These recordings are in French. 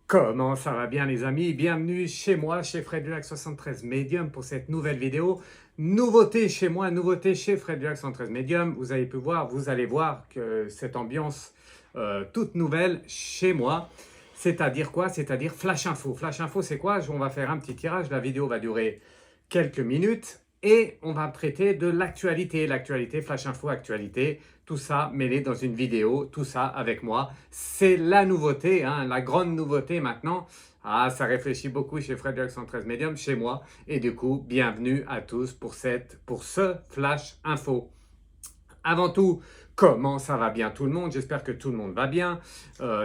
Comment ça va bien les amis? Bienvenue chez moi, chez Fred Dulac 73 Medium pour cette nouvelle vidéo. Nouveauté chez moi, nouveauté chez Fred Dulac 73 Medium. Vous avez pu voir, vous allez voir que cette ambiance toute nouvelle chez moi. C'est-à-dire quoi? C'est-à-dire Flash Info. Flash Info c'est quoi? On va faire un petit tirage, la vidéo va durer quelques minutes et on va traiter de l'actualité. L'actualité, Flash Info, actualité, tout ça mêlé dans une vidéo, tout ça avec moi. C'est la nouveauté, hein, la grande nouveauté maintenant. Ah, ça réfléchit beaucoup chez Fred 113 Medium, chez moi. Et du coup, bienvenue à tous pour ce Flash Info. Avant tout, comment ça va bien tout le monde? J'espère que tout le monde va bien.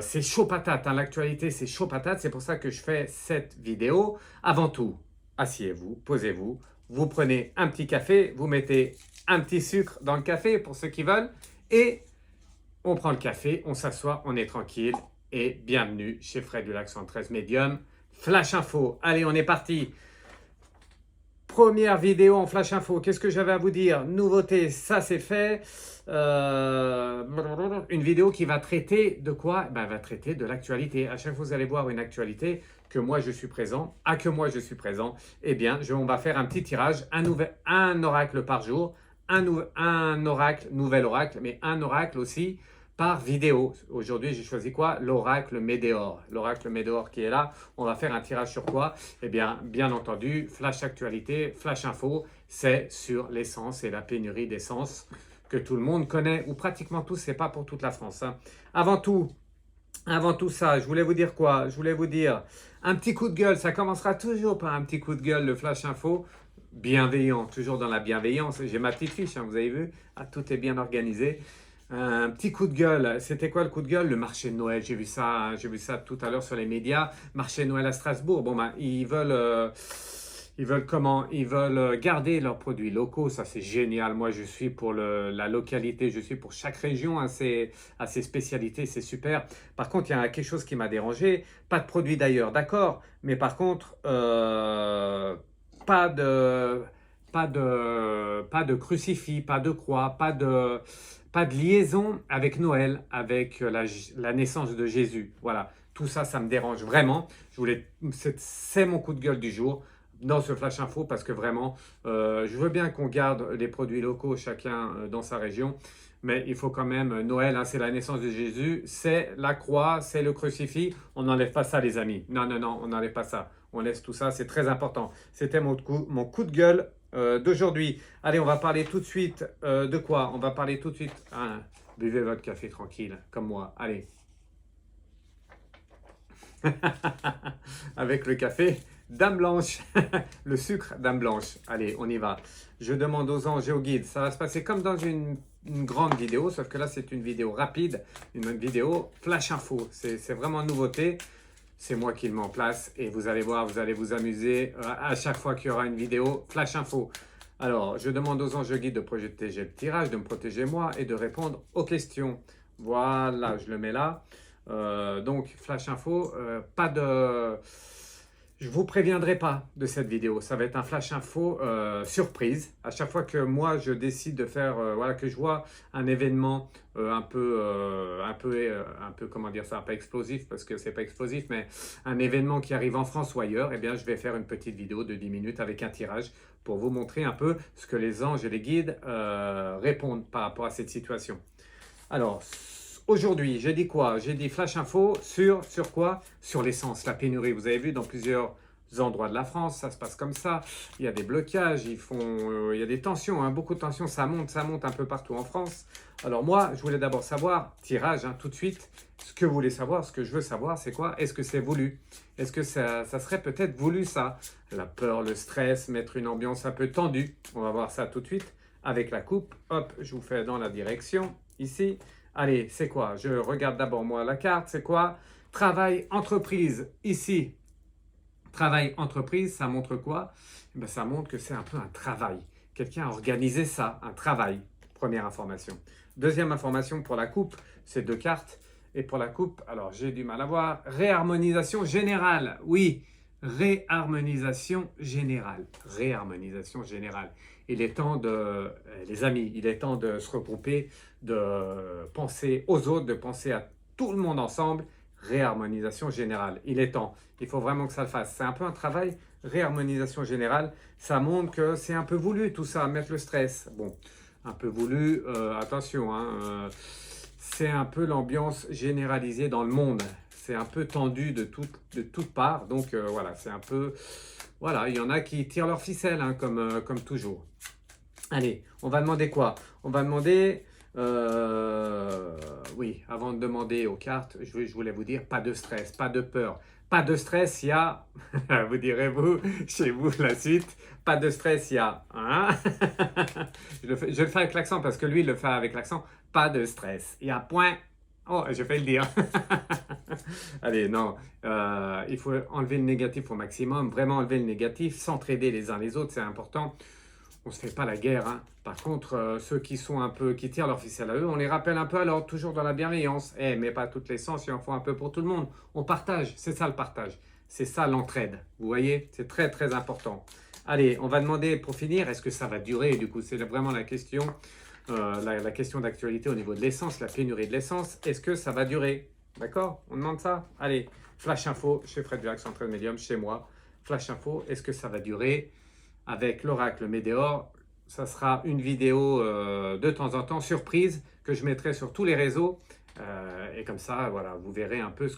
C'est chaud patate, hein, l'actualité c'est chaud patate, c'est pour ça que je fais cette vidéo. Avant tout, asseyez-vous, posez-vous, vous prenez un petit café, vous mettez un petit sucre dans le café pour ceux qui veulent et on prend le café, on s'assoit, on est tranquille et bienvenue chez Fred Dulac 113 Medium. Flash Info, allez on est parti. Première vidéo en Flash Info, qu'est-ce que j'avais à vous dire? Nouveauté, ça c'est fait. Une vidéo qui va traiter de quoi? Ben, elle va traiter de l'actualité. À chaque fois vous allez voir une actualité, que moi je suis présent, que moi je suis présent, eh bien on va faire un petit tirage, un oracle par jour, un oracle, nouvel oracle, mais un oracle aussi par vidéo. Aujourd'hui, j'ai choisi quoi? L'oracle Médéor. L'oracle Médéor qui est là. On va faire un tirage sur quoi? Eh bien entendu, Flash Actualité, Flash Info, c'est sur l'essence et la pénurie d'essence que tout le monde connaît, ou pratiquement tous, c'est pas pour toute la France, hein. Avant tout ça, je voulais vous dire quoi? Je voulais vous dire un petit coup de gueule. Ça commencera toujours par un petit coup de gueule, le Flash Info. Bienveillant, toujours dans la bienveillance. J'ai ma petite fiche, hein, vous avez vu? Ah, tout est bien organisé. Un petit coup de gueule. C'était quoi le coup de gueule? Le marché de Noël. J'ai vu ça tout à l'heure sur les médias. Marché de Noël à Strasbourg. Bon, ben, ils veulent comment? Ils veulent garder leurs produits locaux. Ça, c'est génial. Moi, je suis pour la localité. Je suis pour chaque région à ses spécialités. C'est super. Par contre, il y a quelque chose qui m'a dérangé. Pas de produits d'ailleurs, d'accord. Mais par contre, pas de, pas de crucifix, pas de croix, pas de liaison avec Noël, avec la naissance de Jésus. Voilà, tout ça, ça me dérange vraiment. C'est mon coup de gueule du jour dans ce Flash Info parce que vraiment, je veux bien qu'on garde les produits locaux chacun dans sa région, mais il faut quand même, Noël, hein, c'est la naissance de Jésus, c'est la croix, c'est le crucifix, on n'enlève pas ça les amis. Non, non, non, on n'enlève pas ça. On laisse tout ça, c'est très important. C'était mon coup de gueule d'aujourd'hui. Allez, on va parler tout de suite de quoi? On va parler tout de suite. Ah, buvez votre café tranquille, comme moi. Allez. Avec le café Dame Blanche, le sucre Dame Blanche. Allez, on y va. Je demande aux anges et aux guides. Ça va se passer comme dans une grande vidéo, sauf que là, c'est une vidéo rapide, une vidéo flash info. C'est vraiment une nouveauté. C'est moi qui le mets en place et vous allez voir, vous allez vous amuser à chaque fois qu'il y aura une vidéo flash info. Alors, je demande aux anges guides de protéger le tirage, de me protéger moi et de répondre aux questions. Voilà, je le mets là. Donc, flash info, pas de... Je vous préviendrai pas de cette vidéo. Ça va être un flash info surprise. À chaque fois que moi je décide de faire, voilà, que je vois un événement un peu, comment dire ça, pas explosif parce que c'est pas explosif, mais un événement qui arrive en France ou ailleurs, eh bien, je vais faire une petite vidéo de 10 minutes avec un tirage pour vous montrer un peu ce que les anges et les guides répondent par rapport à cette situation. Alors, aujourd'hui, j'ai dit quoi? J'ai dit flash info sur quoi? Sur l'essence, la pénurie. Vous avez vu dans plusieurs endroits de la France, ça se passe comme ça. Il y a des blocages, il y a des tensions, hein, beaucoup de tensions, ça monte un peu partout en France. Alors moi, je voulais d'abord savoir, tirage, hein, tout de suite, ce que vous voulez savoir, ce que je veux savoir, c'est quoi? Est-ce que c'est voulu? Est-ce que ça serait peut-être voulu ça? La peur, le stress, mettre une ambiance un peu tendue. On va voir ça tout de suite avec la coupe. Hop, je vous fais dans la direction, ici. Allez, c'est quoi? Je regarde d'abord moi la carte, c'est quoi? Travail, entreprise, ici. Travail, entreprise, ça montre quoi? Ben, ça montre que c'est un peu un travail. Quelqu'un a organisé ça, un travail. Première information. Deuxième information pour la coupe, c'est deux cartes. Et pour la coupe, alors j'ai du mal à voir. Réharmonisation générale, oui. Réharmonisation générale. Réharmonisation générale. Il est temps de, les amis, il est temps de se regrouper, de penser aux autres, de penser à tout le monde ensemble. réharmonisation générale. Il est temps, il faut vraiment que ça le fasse. C'est un peu un travail, réharmonisation générale. Ça montre que c'est un peu voulu tout ça, mettre le stress. Bon, un peu voulu, attention, hein, c'est un peu l'ambiance généralisée dans le monde. C'est un peu tendu de toutes parts. Donc voilà, c'est un peu... Voilà, il y en a qui tirent leur ficelle, hein, comme toujours. Allez, on va demander quoi? On va demander... oui, avant de demander aux cartes, je voulais vous dire, pas de stress, pas de peur. Pas de stress, il y a... vous direz-vous, chez vous, la suite. Pas de stress, il y a... Hein. Je le fais avec l'accent parce que lui, il le fait avec l'accent. Pas de stress. Il y a point... Oh, je vais le dire. Allez, non, il faut enlever le négatif au maximum, vraiment enlever le négatif, s'entraider les uns les autres, c'est important. On ne se fait pas la guerre, hein. Par contre, ceux qui sont un peu, qui tirent leur ficelle à eux, on les rappelle un peu à l'ordre, toujours dans la bienveillance. Mais pas toutes les sens, il en faut un peu pour tout le monde. On partage, c'est ça le partage. C'est ça l'entraide. Vous voyez, c'est très très important. Allez, on va demander pour finir, est-ce que ça va durer? Du coup, c'est vraiment la question, la question d'actualité au niveau de l'essence, la pénurie de l'essence. Est-ce que ça va durer? D'accord? On demande ça? Allez, flash info chez Fred Dulac, Central Medium, chez moi. Flash info, est-ce que ça va durer? Avec l'oracle Médéor, ça sera une vidéo de temps en temps, surprise, que je mettrai sur tous les réseaux. Et comme ça, voilà, vous verrez un peu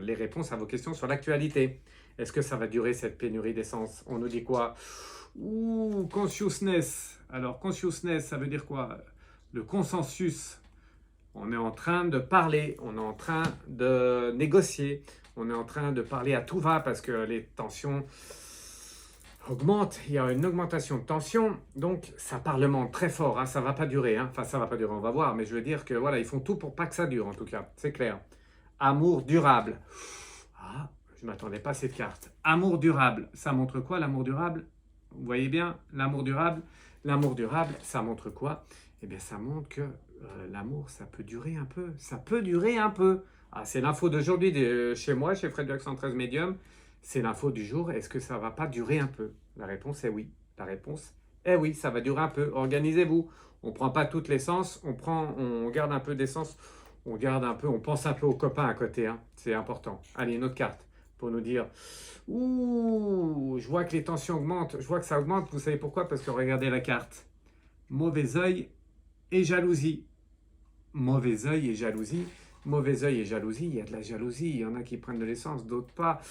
les réponses à vos questions sur l'actualité. Est-ce que ça va durer cette pénurie d'essence? On nous dit quoi? Ouh, consciousness. Alors, consciousness, ça veut dire quoi? Le consensus. On est en train de parler, on est en train de négocier, on est en train de parler à tout va parce que les tensions augmente, il y a une augmentation de tension, donc ça parlemente très fort, hein, ça ne va pas durer, hein. Enfin ça ne va pas durer, on va voir, mais je veux dire que voilà, ils font tout pour pas que ça dure en tout cas, c'est clair. Amour durable. Ah, je ne m'attendais pas à cette carte. Amour durable, ça montre quoi l'amour durable? Vous voyez bien, l'amour durable, ça montre quoi? Eh bien ça montre que l'amour, ça peut durer un peu, ça peut durer un peu. Ah, c'est l'info d'aujourd'hui chez moi, chez Fred Dulac 113 Medium. C'est l'info du jour. Est-ce que ça va pas durer un peu? La réponse est oui. La réponse est oui, ça va durer un peu. Organisez-vous. On ne prend pas toute l'essence, on garde un peu d'essence, on garde un peu, on pense un peu aux copains à côté, hein. C'est important. Allez, une autre carte pour nous dire, ouh, je vois que les tensions augmentent, je vois que ça augmente. Vous savez pourquoi? Parce que regardez la carte. Mauvais œil et jalousie. Mauvais œil et jalousie. Mauvais œil et jalousie, il y a de la jalousie, il y en a qui prennent de l'essence, d'autres pas.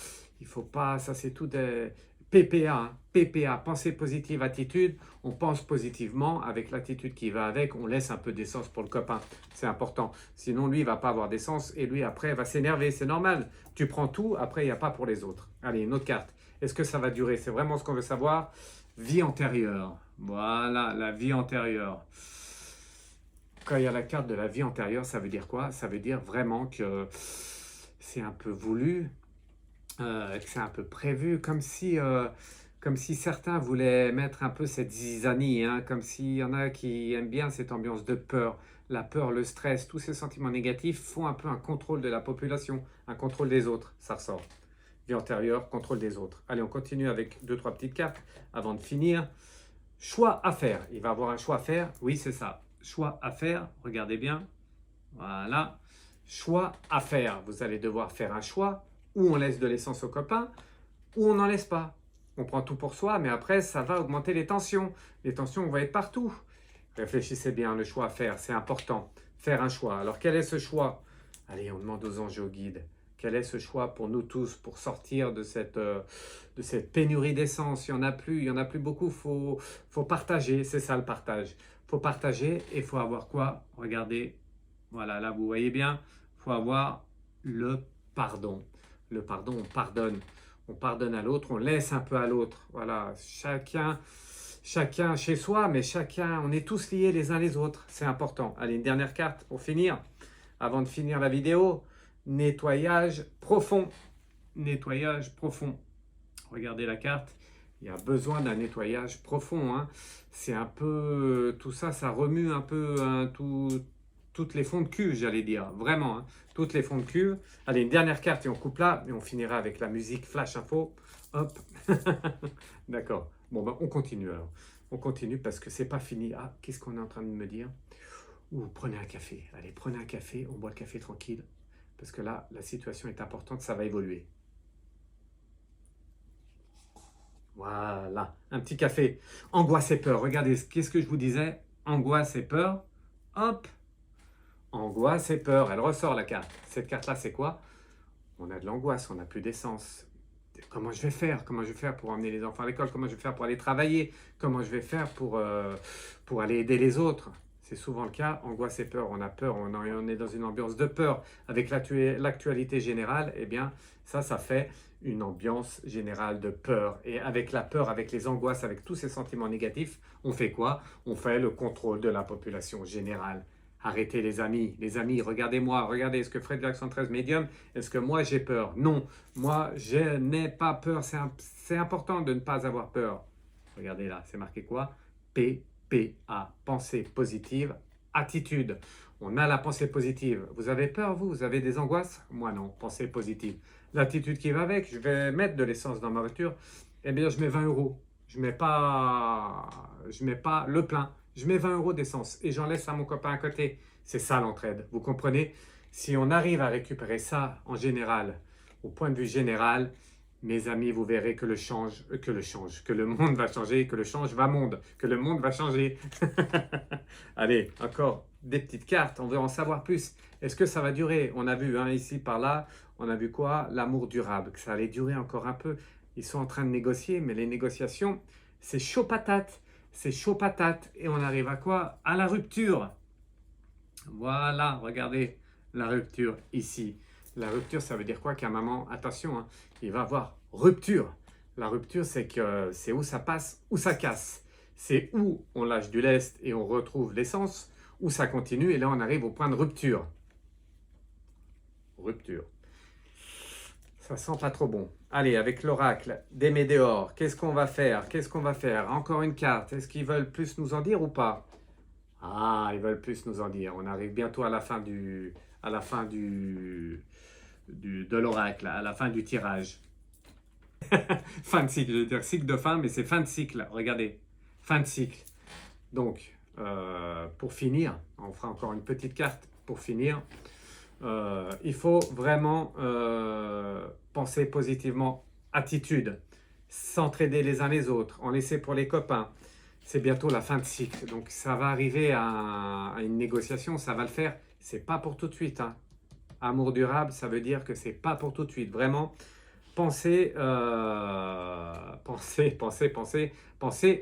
Il faut pas, ça c'est tout des PPA, hein. PPA, pensée positive, attitude. On pense positivement avec l'attitude qui va avec, on laisse un peu d'essence pour le copain, c'est important. Sinon lui il va pas avoir d'essence et lui après va s'énerver, c'est normal. Tu prends tout, après il n'y a pas pour les autres. Allez, une autre carte. Est-ce que ça va durer? C'est vraiment ce qu'on veut savoir. Vie antérieure. Voilà, la vie antérieure. Quand il y a la carte de la vie antérieure, ça veut dire quoi? Ça veut dire vraiment que c'est un peu voulu, que c'est un peu prévu, comme si certains voulaient mettre un peu cette zizanie, hein, comme s'il y en a qui aiment bien cette ambiance de peur. La peur, le stress, tous ces sentiments négatifs font un peu un contrôle de la population, un contrôle des autres, ça ressort. Vie antérieure, contrôle des autres. Allez, on continue avec deux, trois petites cartes avant de finir. Choix à faire. Il va avoir un choix à faire. Oui, c'est ça. Choix à faire. Regardez bien. Voilà. Choix à faire. Vous allez devoir faire un choix où on laisse de l'essence aux copains ou on n'en laisse pas. On prend tout pour soi, mais après, ça va augmenter les tensions. Les tensions, on va être partout. Réfléchissez bien, le choix à faire, c'est important. Faire un choix. Alors, quel est ce choix? Allez, on demande aux anges et aux guides. Quel est ce choix pour nous tous, pour sortir de cette pénurie d'essence? Il n'y en a plus beaucoup, faut partager, c'est ça le partage. Il faut partager et il faut avoir quoi? Regardez, voilà, là vous voyez bien, il faut avoir le pardon. Le pardon, on pardonne à l'autre, on laisse un peu à l'autre. Voilà, chacun chez soi, mais chacun, on est tous liés les uns les autres, c'est important. Allez, une dernière carte pour finir, avant de finir la vidéo. Nettoyage profond. Nettoyage profond. Regardez la carte. Il y a besoin d'un nettoyage profond, hein. C'est un peu... Tout ça, ça remue un peu, hein, toutes les fonds de cuve, j'allais dire. Vraiment, hein, toutes les fonds de cuve. Allez, une dernière carte et on coupe là. Et on finira avec la musique Flash Info. Hop. D'accord. Bon, ben, on continue alors. On continue parce que c'est pas fini. Ah, qu'est-ce qu'on est en train de me dire? Ou prenez un café. Allez, prenez un café. On boit le café tranquille. parce que là, la situation est importante, ça va évoluer. Voilà, un petit café. Angoisse et peur. Regardez, qu'est-ce que je vous disais? Angoisse et peur. Hop, angoisse et peur. Elle ressort la carte. Cette carte-là, c'est quoi? On a de l'angoisse, on n'a plus d'essence. Comment je vais faire? Comment je vais faire pour emmener les enfants à l'école? Comment je vais faire pour aller travailler? Comment je vais faire pour aller aider les autres? C'est souvent le cas, angoisse et peur. On a peur, on est dans une ambiance de peur. Avec l'actualité générale, eh bien, ça fait une ambiance générale de peur. Et avec la peur, avec les angoisses, avec tous ces sentiments négatifs, on fait quoi? On fait le contrôle de la population générale. Arrêtez les amis, regardez-moi, regardez, est-ce que Fred Jackson 13 médium, est-ce que moi j'ai peur? Non, moi je n'ai pas peur, c'est important de ne pas avoir peur. Regardez là, c'est marqué quoi? PPA, pensée positive, attitude. On a la pensée positive. Vous avez peur, vous avez des angoisses? Moi non, pensée positive. L'attitude qui va avec, je vais mettre de l'essence dans ma voiture, eh bien je mets 20 euros. Je mets pas le plein. Je mets 20 euros d'essence et j'en laisse à mon copain à côté. C'est ça l'entraide, vous comprenez? Si on arrive à récupérer ça en général, au point de vue général, mes amis, vous verrez que que le monde va changer, que le monde va changer. Allez, encore des petites cartes, on veut en savoir plus. Est-ce que ça va durer? On a vu ici par là, on a vu quoi? L'amour durable, que ça allait durer encore un peu. Ils sont en train de négocier, mais les négociations, c'est chaud patate. C'est chaud patate. Et on arrive à quoi? À la rupture. Voilà, regardez la rupture ici. La rupture, ça veut dire quoi? Qu'à un moment, attention, il va y avoir rupture. La rupture, c'est où ça passe, où ça casse. C'est où on lâche du lest et on retrouve l'essence, où ça continue et là on arrive au point de rupture. Rupture. Ça sent pas trop bon. Allez, avec l'oracle des météores, qu'est-ce qu'on va faire? Qu'est-ce qu'on va faire? Encore une carte. Est-ce qu'ils veulent plus nous en dire ou pas? Ah, ils veulent plus nous en dire. On arrive bientôt à la fin de l'oracle, à la fin du tirage. Fin de cycle, je veux dire cycle de fin, mais c'est fin de cycle. Regardez, fin de cycle. Donc, pour finir, on fera encore une petite carte pour finir. Il faut vraiment penser positivement, attitude, s'entraider les uns les autres, en laisser pour les copains. C'est bientôt la fin de cycle, donc ça va arriver à une négociation, ça va le faire. C'est pas pour tout de suite. Amour durable, ça veut dire que c'est pas pour tout de suite. Vraiment, pensez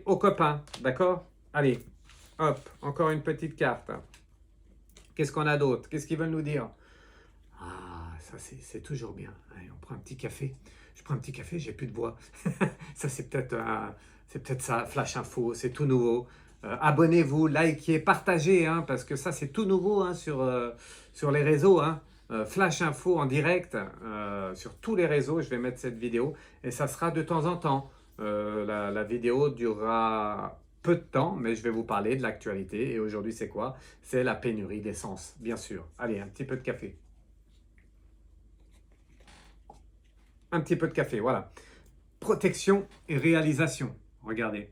aux copains, d'accord? Allez, hop, encore une petite carte. Qu'est-ce qu'on a d'autre? Qu'est-ce qu'ils veulent nous dire? Ah, ça c'est toujours bien. Allez, on prend un petit café. Je prends un petit café, j'ai plus de voix. Ça c'est peut-être ça, Flash Info, c'est tout nouveau. Abonnez-vous, likez, partagez, parce que ça c'est tout nouveau sur les réseaux. Flash Info en direct sur tous les réseaux. Je vais mettre cette vidéo et ça sera de temps en temps. La vidéo durera peu de temps, mais je vais vous parler de l'actualité. Et aujourd'hui, c'est quoi? C'est la pénurie d'essence, bien sûr. Allez, un petit peu de café. Un petit peu de café, voilà. Protection et réalisation. Regardez.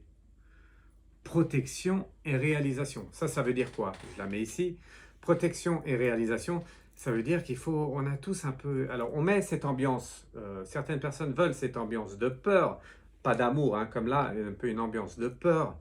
Protection et réalisation. Ça veut dire quoi? Je la mets ici. Protection et réalisation, ça veut dire on a tous un peu... Alors, on met cette ambiance, certaines personnes veulent cette ambiance de peur, pas d'amour, comme là, un peu une ambiance de peur,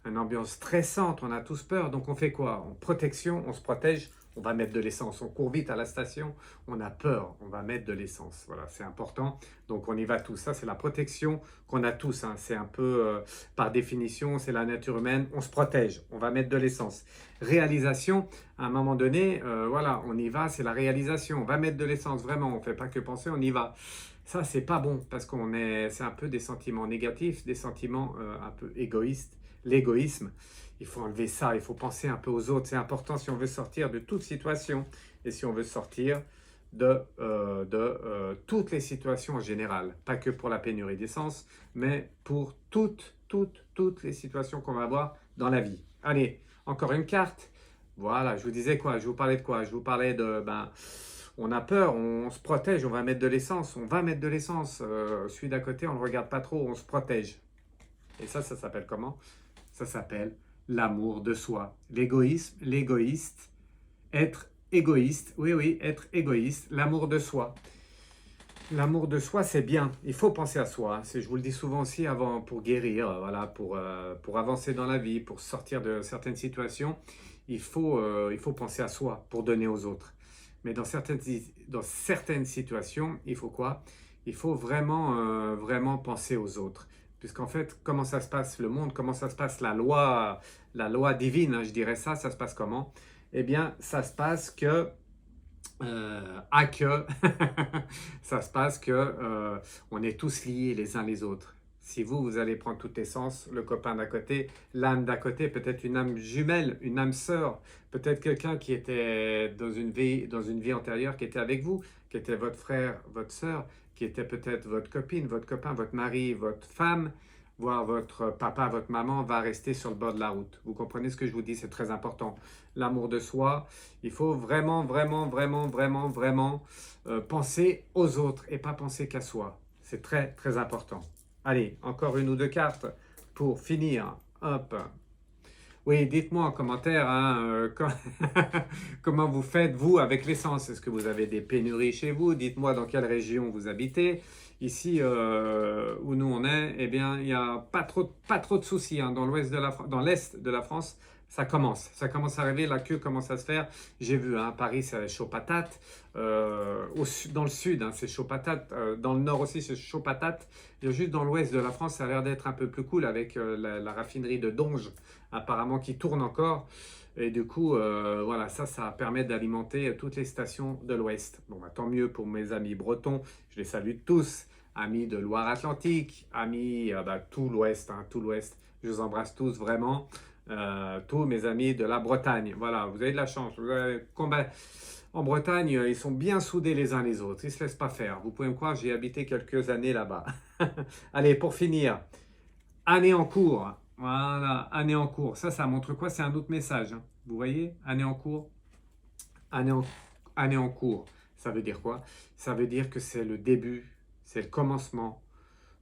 une ambiance stressante, on a tous peur, donc on fait quoi? En protection, on se protège, on va mettre de l'essence, on court vite à la station, on a peur, on va mettre de l'essence, voilà, c'est important, donc on y va tous, ça c'est la protection qu'on a tous, c'est un peu, par définition, c'est la nature humaine, on se protège, on va mettre de l'essence. Réalisation, à un moment donné, voilà, on y va, c'est la réalisation, on va mettre de l'essence, vraiment, on ne fait pas que penser, on y va. Ça, c'est pas bon, parce c'est un peu des sentiments négatifs, des sentiments un peu égoïstes, l'égoïsme. Il faut enlever ça, il faut penser un peu aux autres. C'est important si on veut sortir de toute situation et si on veut sortir de toutes les situations en général. Pas que pour la pénurie d'essence, mais pour toutes les situations qu'on va avoir dans la vie. Allez, encore une carte. Voilà, je vous disais quoi? Je vous parlais de quoi? Je vous parlais on a peur, on se protège, on va mettre de l'essence. On va mettre de l'essence. Celui d'à côté, on ne le regarde pas trop, on se protège. Et ça s'appelle comment? Ça s'appelle l'amour de soi. L'égoïsme, l'égoïste, être égoïste. Oui, oui, être égoïste. L'amour de soi. L'amour de soi, c'est bien. Il faut penser à soi. Je vous le dis souvent aussi avant, pour guérir, voilà, pour avancer dans la vie, pour sortir de certaines situations, il faut penser à soi pour donner aux autres. Mais dans certaines situations, il faut quoi? Il faut vraiment, vraiment penser aux autres. Puisqu'en fait, comment ça se passe le monde, comment ça se passe la loi divine, hein, je dirais ça se passe comment? Eh bien, ça se passe que à que ça se passe que on est tous liés les uns les autres. Si vous allez prendre toute essence, le copain d'à côté, l'âme d'à côté, peut-être une âme jumelle, une âme sœur, peut-être quelqu'un qui était dans une vie antérieure, qui était avec vous, qui était votre frère, votre sœur, qui était peut-être votre copine, votre copain, votre mari, votre femme, voire votre papa, votre maman, va rester sur le bord de la route. Vous comprenez ce que je vous dis, c'est très important. L'amour de soi, il faut vraiment, vraiment, vraiment, vraiment, vraiment penser aux autres et pas penser qu'à soi. C'est très, très important. Allez, encore une ou deux cartes pour finir. Hop. Oui, dites-moi en commentaire hein, comment vous faites, vous, avec l'essence. Est-ce que vous avez des pénuries chez vous? Dites-moi dans quelle région vous habitez. Ici, où nous on est, eh bien, il n'y a pas trop de soucis. Hein. Dans dans l'est de la France, ça commence à arriver, la queue commence à se faire. J'ai vu, hein, Paris, c'est chaud patate. Dans le sud, hein, c'est chaud patate. Dans le nord aussi, c'est chaud patate. Et juste dans l'ouest de la France, ça a l'air d'être un peu plus cool avec la raffinerie de Donge, apparemment, qui tourne encore. Et du coup, voilà, ça permet d'alimenter toutes les stations de l'ouest. Bon, bah, tant mieux pour mes amis bretons. Je les salue tous. Amis de Loire-Atlantique, amis tout l'ouest, hein, tout l'ouest. Je vous embrasse tous vraiment. Tous mes amis de la Bretagne. Voilà, vous avez de la chance. En Bretagne, ils sont bien soudés les uns les autres. Ils ne se laissent pas faire. Vous pouvez me croire, j'ai habité quelques années là-bas. Allez, pour finir, année en cours. Voilà, année en cours. Ça montre quoi? C'est un autre message. Hein. Vous voyez? Année en cours. Année en, année en cours. Ça veut dire quoi? Ça veut dire que c'est le début, c'est le commencement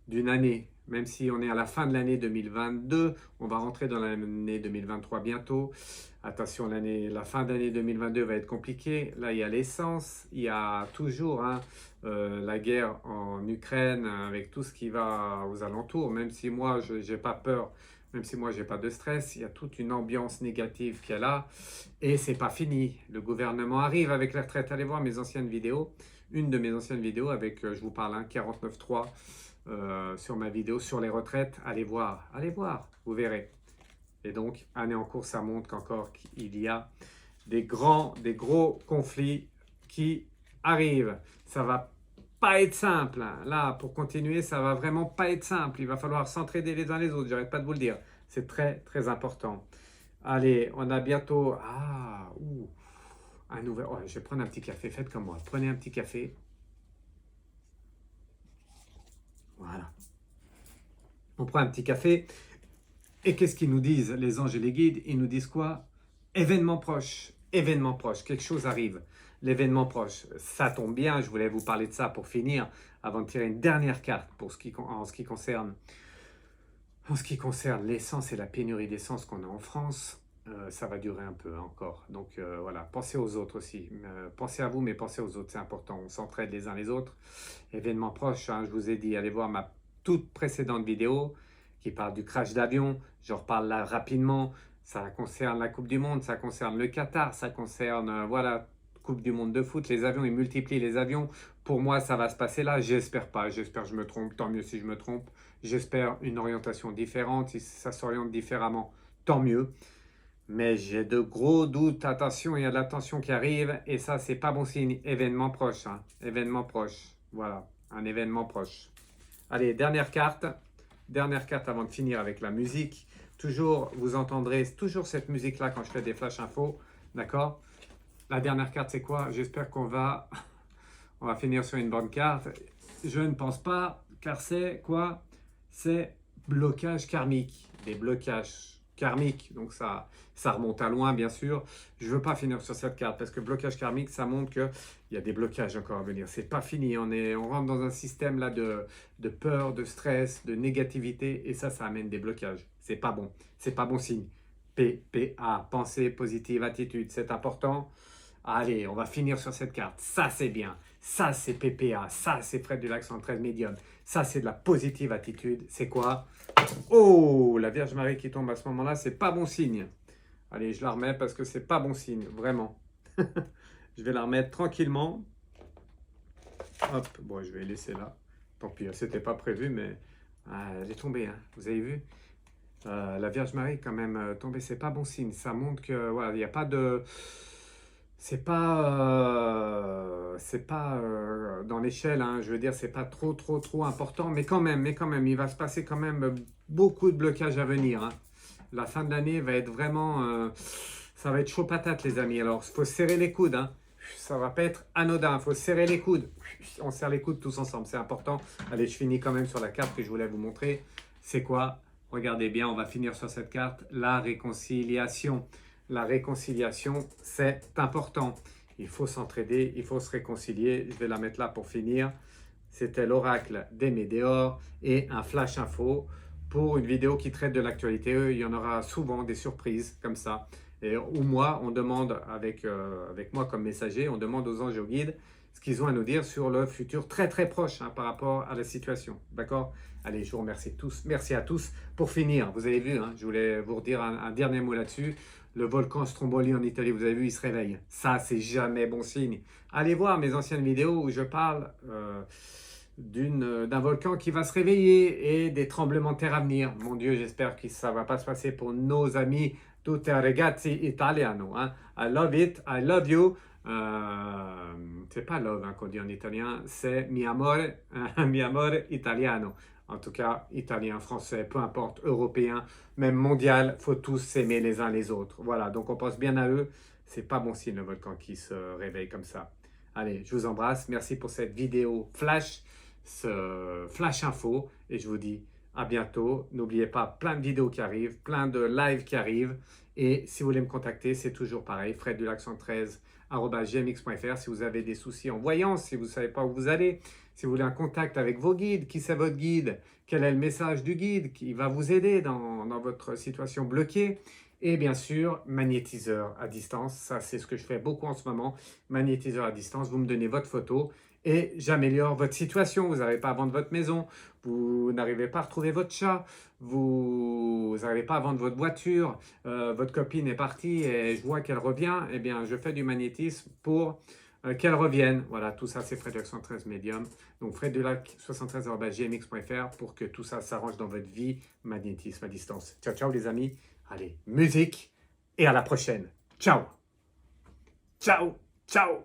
d'une année, même si on est à la fin de l'année 2022, on va rentrer dans l'année 2023 bientôt. Attention, la fin d'année 2022 va être compliquée. Là, il y a l'essence, il y a toujours hein, la guerre en Ukraine avec tout ce qui va aux alentours, même si moi, je n'ai pas peur, même si moi, j'ai pas de stress, il y a toute une ambiance négative qui est là. Et c'est pas fini. Le gouvernement arrive avec les retraites. Allez voir mes anciennes vidéos. Une de mes anciennes vidéos avec, je vous parle, hein, 49.3 sur ma vidéo sur les retraites. Allez voir, vous verrez. Et donc, année en cours, ça montre qu'encore il y a des gros conflits qui arrivent. Ça va pas être simple. Hein. Là, pour continuer, ça va vraiment pas être simple. Il va falloir s'entraider les uns les autres. J'arrête pas de vous le dire. C'est très, très important. Allez, on a bientôt... un nouvel... Oh, je vais prendre un petit café. Faites comme moi. Prenez un petit café. Voilà. On prend un petit café. Et qu'est-ce qu'ils nous disent, les anges et les guides? Ils nous disent quoi? Événement proche. Événement proche. Quelque chose arrive. L'événement proche. Ça tombe bien. Je voulais vous parler de ça pour finir, avant de tirer une dernière carte en ce qui concerne l'essence et la pénurie d'essence qu'on a en France. Ça va durer un peu encore. Donc voilà, pensez aux autres aussi. Pensez à vous, mais pensez aux autres, c'est important. On s'entraide les uns les autres. Événement proche, hein, je vous ai dit, allez voir ma toute précédente vidéo qui parle du crash d'avion. Je reparle là rapidement. Ça concerne la Coupe du Monde, ça concerne le Qatar, ça concerne, voilà, Coupe du Monde de foot. Les avions, ils multiplient les avions. Pour moi, ça va se passer là. J'espère pas. J'espère que je me trompe. Tant mieux si je me trompe. J'espère une orientation différente. Si ça s'oriente différemment, tant mieux. Mais j'ai de gros doutes. Attention, il y a de la tension qui arrive. Et ça, c'est pas bon signe. Événement proche. Hein. Événement proche. Voilà. Un événement proche. Allez, dernière carte. Dernière carte avant de finir avec la musique. Toujours, vous entendrez toujours cette musique-là quand je fais des flash infos. D'accord? La dernière carte, c'est quoi? J'espère on va finir sur une bonne carte. Je ne pense pas, car c'est quoi? C'est blocage karmique. Des blocages karmiques. Donc ça remonte à loin, bien sûr. Je ne veux pas finir sur cette carte parce que blocage karmique, ça montre qu'il y a des blocages encore à venir. C'est pas fini. On rentre dans un système là de peur, de stress, de négativité et ça amène des blocages. C'est pas bon. C'est pas bon signe. PPA, pensée positive, attitude, c'est important. Allez, on va finir sur cette carte. Ça, c'est bien. Ça, c'est PPA. Ça, c'est Fred du Lac 113 médium. Ça, c'est de la positive attitude. C'est quoi? Oh, la Vierge Marie qui tombe à ce moment-là, c'est pas bon signe. Allez, je la remets parce que c'est pas bon signe, vraiment. Je vais la remettre tranquillement. Hop, bon, je vais laisser là. Tant pis, c'était pas prévu, mais elle est tombée, hein. Vous avez vu? La Vierge Marie, quand même, tombée, c'est pas bon signe. Ça montre que, voilà, il n'y a pas de. C'est pas dans l'échelle, hein, je veux dire, c'est pas trop important, mais quand même, il va se passer quand même beaucoup de blocages à venir, hein. La fin de l'année va être vraiment, ça va être chaud patate, les amis. Alors, il faut serrer les coudes, hein. Ça va pas être anodin, il faut serrer les coudes. On serre les coudes tous ensemble, c'est important. Allez, je finis quand même sur la carte que je voulais vous montrer. C'est quoi? Regardez bien, on va finir sur cette carte, la réconciliation. La réconciliation, c'est important. Il faut s'entraider, il faut se réconcilier. Je vais la mettre là pour finir. C'était l'oracle des Médéors et un flash info pour une vidéo qui traite de l'actualité. Il y en aura souvent des surprises comme ça. Et, ou moi, on demande avec moi comme messager, on demande aux anges et aux guides ce qu'ils ont à nous dire sur le futur très proche, hein, par rapport à la situation. D'accord? Allez, je vous remercie tous. Merci à tous. Pour finir, vous avez vu, hein, je voulais vous redire un dernier mot là-dessus. Le volcan Stromboli en Italie, vous avez vu, il se réveille. Ça, c'est jamais bon signe. Allez voir mes anciennes vidéos où je parle d'un volcan qui va se réveiller et des tremblements de terre à venir. Mon Dieu, j'espère que ça ne va pas se passer pour nos amis tutti ragazzi italiano. Hein. I love it, I love you. C'est pas love, hein, qu'on dit en italien, c'est mi amore italiano. En tout cas, italien, français, peu importe, européen, même mondial, faut tous s'aimer les uns les autres. Voilà, donc on pense bien à eux. C'est pas bon signe le volcan qui se réveille comme ça. Allez, je vous embrasse. Merci pour cette vidéo flash, ce flash info. Et je vous dis à bientôt. N'oubliez pas, plein de vidéos qui arrivent, plein de lives qui arrivent. Et si vous voulez me contacter, c'est toujours pareil, freddulac113@gmx.fr. Si vous avez des soucis en voyance, si vous ne savez pas où vous allez, si vous voulez un contact avec vos guides, qui c'est votre guide, quel est le message du guide qui va vous aider dans votre situation bloquée. Et bien sûr, magnétiseur à distance, ça c'est ce que je fais beaucoup en ce moment, magnétiseur à distance, vous me donnez votre photo et j'améliore votre situation. Vous n'arrivez pas à vendre votre maison, vous n'arrivez pas à retrouver votre chat, vous n'arrivez pas à vendre votre voiture, votre copine est partie et je vois qu'elle revient, eh bien je fais du magnétisme pour qu'elle revienne. Voilà, tout ça c'est Fred du Lac 113 Medium. Donc Fred du Lac 73@gmx.fr pour que tout ça s'arrange dans votre vie, magnétisme à distance. Ciao, ciao les amis. Allez, musique et à la prochaine. Ciao. Ciao, ciao.